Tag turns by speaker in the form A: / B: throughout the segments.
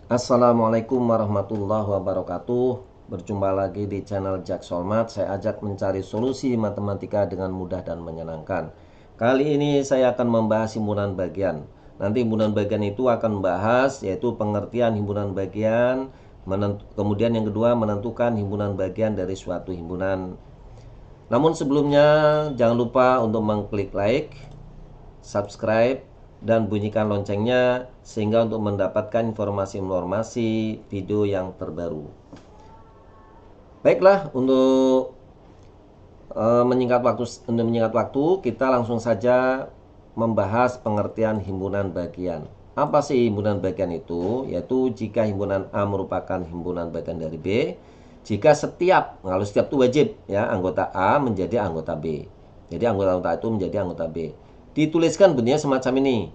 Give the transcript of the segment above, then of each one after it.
A: Assalamualaikum warahmatullahi wabarakatuh. Berjumpa lagi di channel Jak Solmat. Saya ajak mencari solusi matematika dengan mudah dan menyenangkan. Kali ini saya akan membahas himpunan bagian. Nanti himpunan bagian itu akan membahas yaitu pengertian himpunan bagian, kemudian yang kedua menentukan himpunan bagian dari suatu himpunan. Namun sebelumnya jangan lupa untuk mengklik like, subscribe, dan bunyikan loncengnya sehingga untuk mendapatkan informasi-informasi video yang terbaru. Baiklah, untuk menyingkat waktu, kita langsung saja membahas pengertian himpunan bagian. Apa sih himpunan bagian itu? Yaitu jika himpunan A merupakan himpunan bagian dari B, jika kalau setiap itu wajib ya, anggota A menjadi anggota B. Jadi anggota itu menjadi anggota B. Dituliskan bentuknya semacam ini.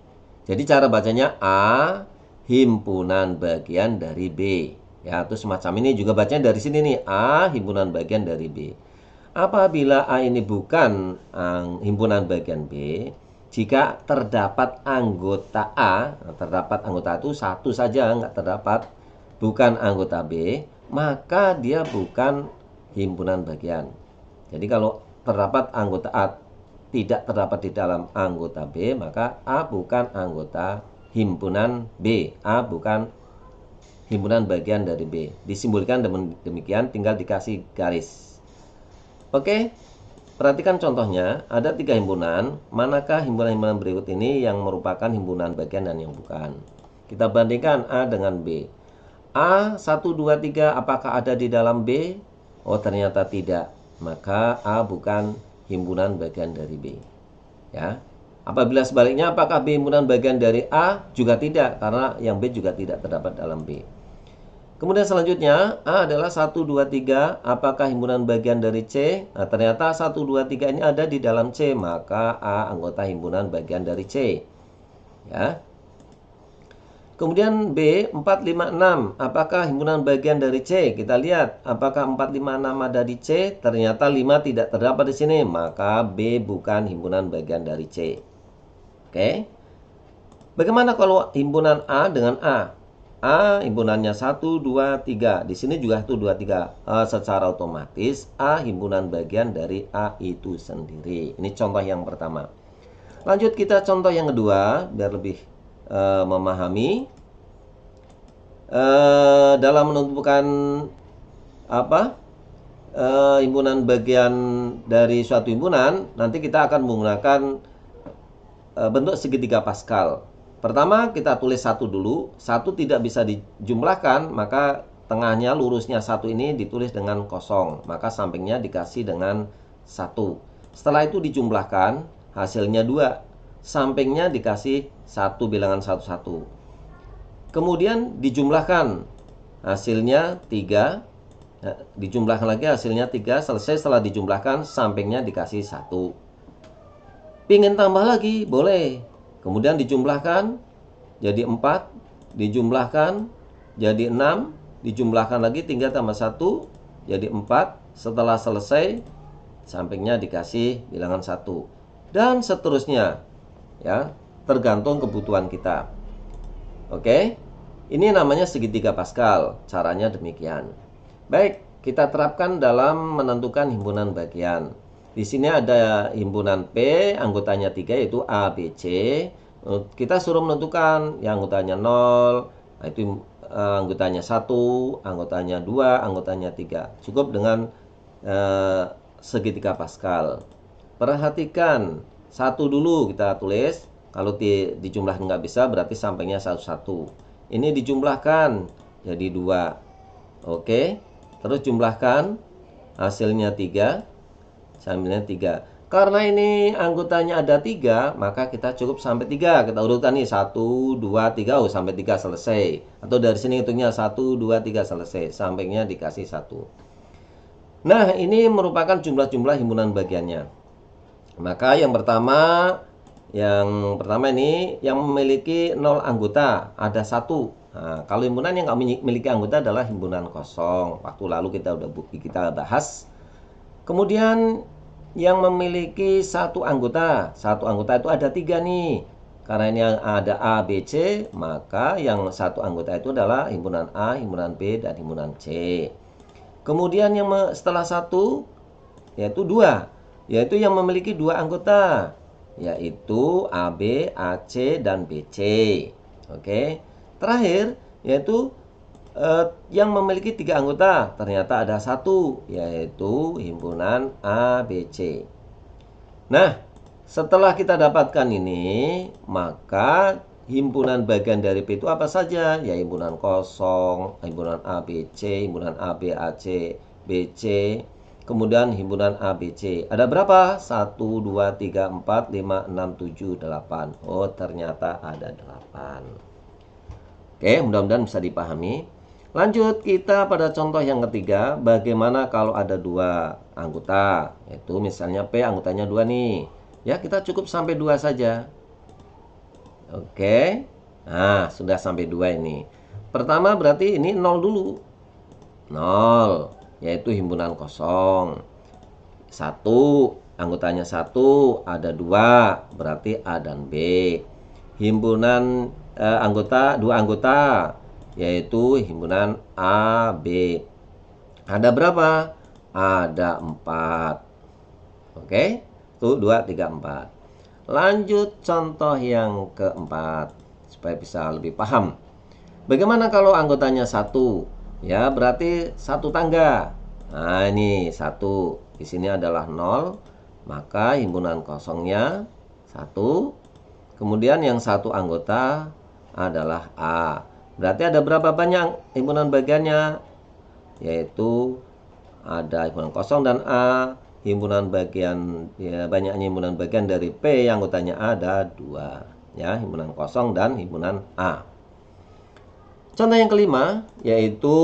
A: Jadi cara bacanya A himpunan bagian dari B. Ya, itu semacam ini juga bacanya dari sini nih, A himpunan bagian dari B. Apabila A ini bukan himpunan bagian B, jika terdapat anggota A, terdapat anggota itu satu saja, nggak terdapat, bukan anggota B, maka dia bukan himpunan bagian. Jadi kalau terdapat anggota A tidak terdapat di dalam anggota B, maka A bukan anggota himpunan B. A bukan himpunan bagian dari B. Disimbolkan demikian, tinggal dikasih garis. Oke, perhatikan contohnya. Ada 3 himpunan. Manakah himpunan-himpunan berikut ini yang merupakan himpunan bagian dan yang bukan? Kita bandingkan A dengan B. A 1, 2, 3 apakah ada di dalam B? Oh, ternyata tidak. Maka A bukan himpunan bagian dari B. Ya. Apabila sebaliknya, apakah B himpunan bagian dari A? Juga tidak, karena yang B juga tidak terdapat dalam B. Kemudian selanjutnya, A adalah 1, 2, 3. Apakah himpunan bagian dari C? Nah, ternyata 1, 2, 3 ini ada di dalam C. Maka A anggota himpunan bagian dari C. Ya. Kemudian B, 4, 5, 6. Apakah himpunan bagian dari C? Kita lihat, apakah 4, 5, 6 ada di C? Ternyata 5 tidak terdapat di sini. Maka B bukan himpunan bagian dari C. Oke. Bagaimana kalau himpunan A dengan A? A himpunannya 1, 2, 3. Di sini juga 1, 2, 3. Secara otomatis A himpunan bagian dari A itu sendiri. Ini contoh yang pertama. Lanjut kita contoh yang kedua biar lebih memahami. Dalam menentukan himpunan bagian dari suatu himpunan, nanti kita akan menggunakan bentuk segitiga Pascal. Pertama kita tulis 1 dulu. 1 tidak bisa dijumlahkan, maka tengahnya lurusnya 1 ini ditulis dengan kosong, maka sampingnya dikasih dengan 1. Setelah itu dijumlahkan, hasilnya 2. Sampingnya dikasih 1 bilangan 1, 1. Kemudian dijumlahkan, hasilnya 3. Dijumlahkan lagi, hasilnya 3. Selesai, setelah dijumlahkan, sampingnya dikasih 1. Pingin tambah lagi, boleh. Kemudian dijumlahkan jadi 4, dijumlahkan jadi 6, dijumlahkan lagi 3 tambah 1 jadi 4. Setelah selesai, sampingnya dikasih bilangan 1. Dan seterusnya. Ya, tergantung kebutuhan kita. Oke. Ini namanya segitiga Pascal. Caranya demikian. Baik, kita terapkan dalam menentukan himpunan bagian. Di sini ada himpunan P, anggotanya 3 yaitu A, B, C. Kita suruh menentukan yang anggotanya 0, itu anggotanya 1, anggotanya 2, anggotanya 3. Cukup dengan segitiga Pascal. Perhatikan, 1 dulu kita tulis. Kalau dijumlahkan nggak bisa, berarti sampingnya 1, 1. Ini dijumlahkan jadi 2. Oke, terus jumlahkan, hasilnya 3. Sampingnya 3. Karena ini anggotanya ada 3, maka kita cukup sampai 3. Kita urutkan nih 1, 2, 3. Oh, sampai 3 selesai. Atau dari sini hitungnya 1, 2, 3 selesai. Sampingnya dikasih 1. Nah, ini merupakan jumlah-jumlah himpunan bagiannya. Maka yang pertama ini yang memiliki 0 anggota, ada 1. Nah, kalau himpunan yang nggak memiliki anggota adalah himpunan kosong. Waktu lalu kita bahas. Kemudian yang memiliki 1 anggota. 1 anggota itu ada 3 nih. Karena ini ada A, B, C, maka yang satu anggota itu adalah himpunan A, himpunan B, dan himpunan C. Kemudian yang setelah satu, yaitu dua, yaitu yang memiliki dua anggota, yaitu AB, AC, dan BC. Oke. Terakhir, yaitu yang memiliki tiga anggota, ternyata ada satu, yaitu himpunan ABC. Nah, setelah kita dapatkan ini, maka himpunan bagian dari P itu apa saja? Ya, himpunan kosong, himpunan ABC, himpunan ABAC, BC, kemudian himpunan ABC. Ada berapa? 1, 2, 3, 4, 5, 6, 7, 8. Oh, ternyata ada 8. Oke, mudah-mudahan bisa dipahami. Lanjut kita pada contoh yang ketiga. Bagaimana kalau ada dua anggota? Yaitu misalnya P anggotanya 2 nih. Ya, kita cukup sampai 2 saja. Oke. Nah, sudah sampai 2 ini. Pertama berarti ini 0 dulu. 0, yaitu himpunan kosong. 1, anggotanya 1, ada 2, berarti A dan B. Himpunan dua anggota, yaitu himpunan A, B. Ada berapa? Ada 4. Oke. 1, 2, 3, 4. Lanjut contoh yang keempat supaya bisa lebih paham. Bagaimana kalau anggotanya 1? Ya, berarti satu tangga. Nah, ini 1. Di sini adalah 0, maka himpunan kosongnya 1. Kemudian yang satu anggota adalah A. Berarti ada berapa banyak himpunan bagiannya? Yaitu ada himpunan kosong dan A. Himpunan bagian, ya, banyaknya himpunan bagian dari P yang anggotanya ada 2, ya, himpunan kosong dan himpunan A. Contoh yang kelima yaitu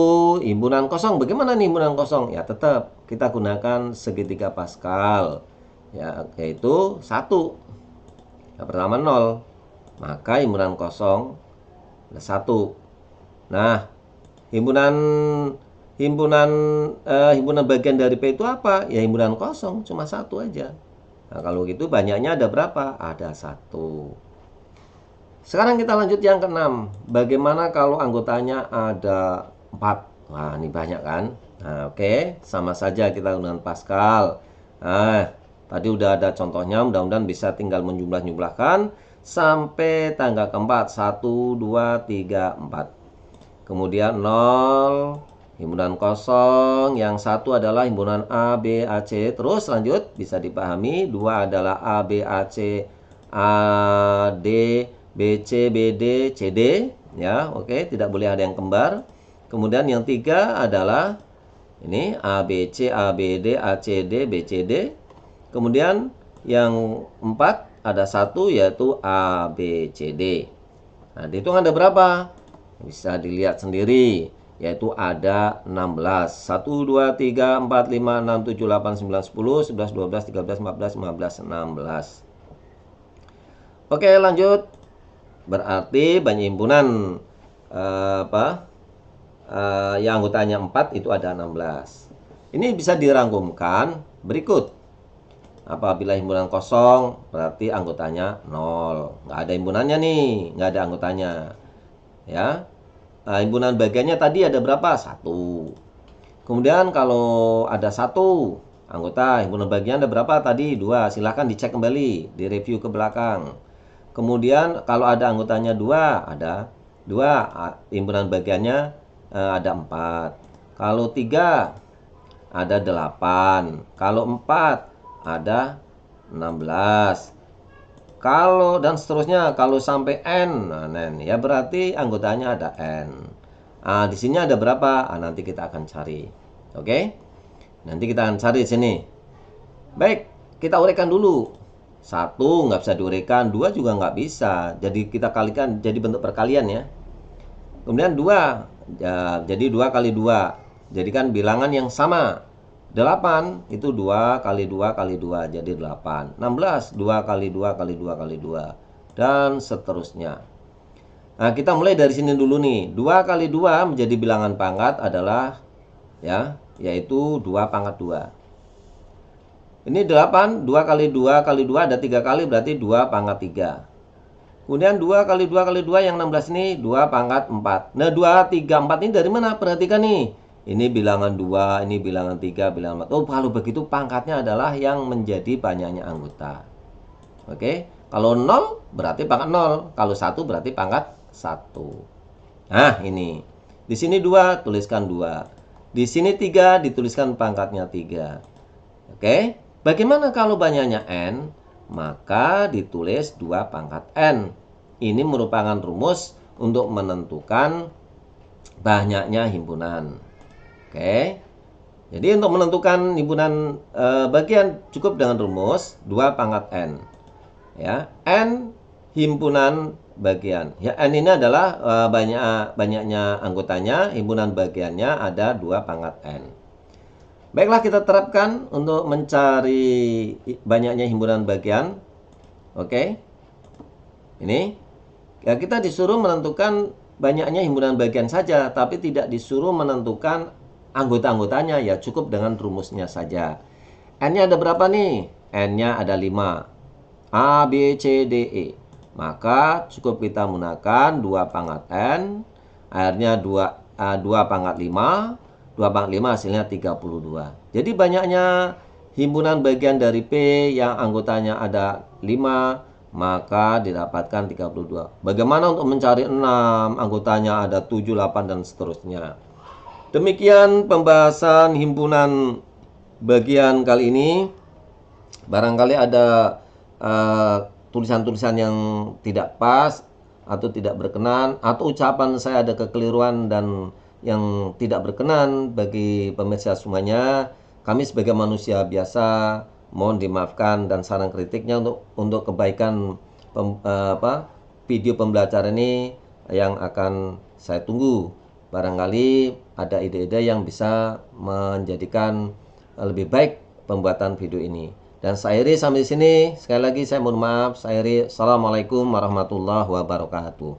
A: himpunan kosong. Bagaimana nih himpunan kosong? Ya, tetap kita gunakan segitiga Pascal, ya, yaitu 1. Yang pertama 0, maka himpunan kosong ada 1. Nah, himpunan bagian dari P itu apa? Ya, himpunan kosong, cuma 1 aja. Nah, kalau gitu banyaknya ada berapa? Ada 1. Sekarang kita lanjut yang keenam. Bagaimana kalau anggotanya ada 4? Wah, ini banyak kan? Nah, oke. Sama saja kita gunakan Pascal. Nah, tadi udah ada contohnya. Mudah-mudahan bisa tinggal menjumlah-jumlahkan sampai tangga keempat. 1, 2, 3, 4. Kemudian 0, himpunan kosong, yang satu adalah himpunan A, B, A, C. Terus lanjut, bisa dipahami. 2 adalah A, B, A, C, A, D, B, C, B, D, C, D. Ya, oke, tidak boleh ada yang kembar. Kemudian yang 3 adalah ini A, B, C, A, B, D, A, C, D, B, C, D. Kemudian yang 4 ada 1 yaitu A, B, C, D. Nah, dihitung ada berapa? Bisa dilihat sendiri, yaitu ada 16. 1, 2, 3, 4, 5, 6, 7, 8, 9, 10, 11, 12, 13, 14, 15, 16. Oke, lanjut. Berarti banyak himpunan yang anggotanya 4 itu ada 16. Ini bisa dirangkumkan berikut. Apabila himpunan kosong, berarti anggotanya 0. Nggak ada himpunannya nih, nggak ada anggotanya. Ya, nah, himpunan bagiannya tadi ada berapa? 1. Kemudian kalau ada 1 anggota, himpunan bagian ada berapa tadi? 2. Silahkan dicek kembali, direview ke belakang. Kemudian kalau ada anggotanya 2, ada 2. Himpunan bagiannya ada 4. Kalau 3 ada 8. Kalau 4 ada 16. Kalau dan seterusnya, kalau sampai N, nah, N ya berarti anggotanya ada N. Di sini ada berapa? Nanti kita akan cari. Oke? Nanti kita akan cari di sini. Baik, kita uraikan dulu. 1 nggak bisa diuraikan, 2 juga nggak bisa. Jadi kita kalikan jadi bentuk perkalian ya. Kemudian 2, ya, jadi 2 kali 2. Jadikan bilangan yang sama. 8 itu 2 kali 2 kali 2 jadi 8. 16 2 kali 2 kali 2 kali 2 dan seterusnya. Nah, kita mulai dari sini dulu nih. 2 kali 2 menjadi bilangan pangkat adalah ya, yaitu 2 pangkat 2. Ini 8, 2 kali 2 kali 2 ada 3 kali berarti 2 pangkat 3. Kemudian 2 kali 2 kali 2 yang 16 ini 2 pangkat 4. Nah 2, 3, 4 ini dari mana? Perhatikan nih. Ini bilangan 2, ini bilangan 3, bilangan 4. Oh, kalau begitu pangkatnya adalah yang menjadi banyaknya anggota. Oke, kalau 0 berarti pangkat 0. Kalau 1 berarti pangkat 1. Nah, ini. Di sini 2, tuliskan 2. Di sini 3, dituliskan pangkatnya 3. Oke, bagaimana kalau banyaknya n? Maka ditulis 2 pangkat n. Ini merupakan rumus untuk menentukan banyaknya himpunan. Oke, jadi untuk menentukan himpunan bagian cukup dengan rumus 2 pangkat n. Ya, n himpunan bagian. Ya, n ini adalah banyaknya anggotanya, himpunan bagiannya ada 2 pangkat n. Baiklah, kita terapkan untuk mencari banyaknya himpunan bagian. Oke. Ini. Ya, kita disuruh menentukan banyaknya himpunan bagian saja, tapi tidak disuruh menentukan anggota-anggotanya, ya cukup dengan rumusnya saja. N-nya ada berapa nih? N-nya ada 5. A, B, C, D, E. Maka cukup kita menggunakan 2 pangkat N. Akhirnya 2 pangkat 5. 2 pangkat 5 hasilnya 32. Jadi banyaknya himpunan bagian dari P yang anggotanya ada 5, maka didapatkan 32. Bagaimana untuk mencari 6? Anggotanya ada 7, 8, dan seterusnya. Demikian pembahasan himpunan bagian kali ini. Barangkali ada tulisan-tulisan yang tidak pas atau tidak berkenan, atau ucapan saya ada kekeliruan dan yang tidak berkenan bagi pemirsa semuanya. Kami sebagai manusia biasa mohon dimaafkan, dan saran kritiknya untuk kebaikan video pembelajaran ini yang akan saya tunggu. Barangkali ada ide-ide yang bisa menjadikan lebih baik pembuatan video ini. Dan saya akhiri sampai di sini. Sekali lagi saya mohon maaf. Saya akhiri. Assalamualaikum warahmatullahi wabarakatuh.